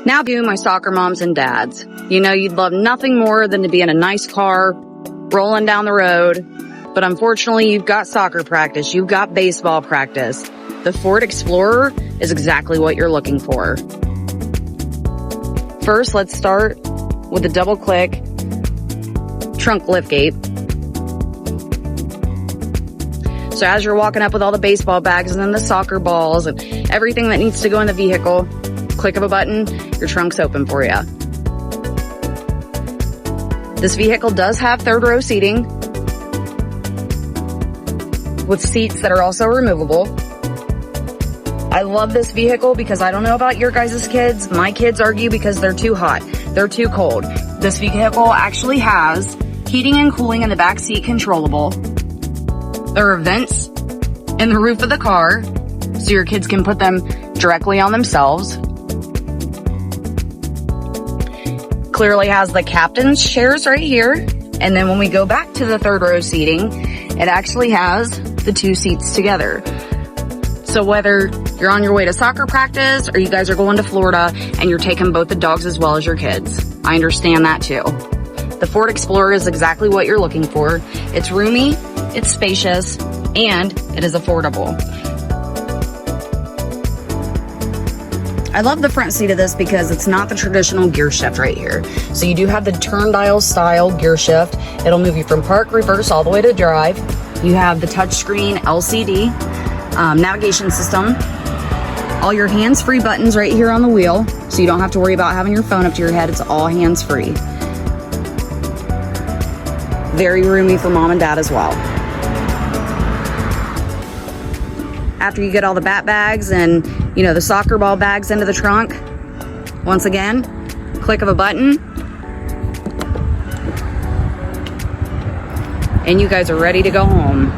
Now, you, my soccer moms and dads, you know you'd love nothing more than to be in a nice car, rolling down the road. But unfortunately, you've got soccer practice, you've got baseball practice. The Ford Explorer is exactly what you're looking for. First, let's start with a double click trunk liftgate. So as you're walking up with all the baseball bags and then the soccer balls and everything that needs to go in the vehicle, click of a button, your trunk's open for you. This vehicle does have third row seating with seats that are also removable. I love this vehicle because I don't know about your guys' kids. My kids argue because they're too hot. They're too cold. This vehicle actually has heating and cooling in the back seat controllable. There are vents in the roof of the car so your kids can put them directly on themselves. Clearly has the captain's chairs right here. And then when we go back to the third row seating, it actually has the two seats together. So whether you're on your way to soccer practice or you guys are going to Florida and you're taking both the dogs as well as your kids, I understand that too. The Ford Explorer is exactly what you're looking for. It's roomy, it's spacious, and it is affordable. I love the front seat of this because it's not the traditional gear shift right here. So you do have the turn dial style gear shift. It'll move you from park, reverse, all the way to drive. You have the touchscreen LCD navigation system. All your hands-free buttons right here on the wheel. So you don't have to worry about having your phone up to your head. It's all hands-free. Very roomy for mom and dad as well. After you get all the bat bags and, you know, the soccer ball bags into the trunk, once again, click of a button, and you guys are ready to go home.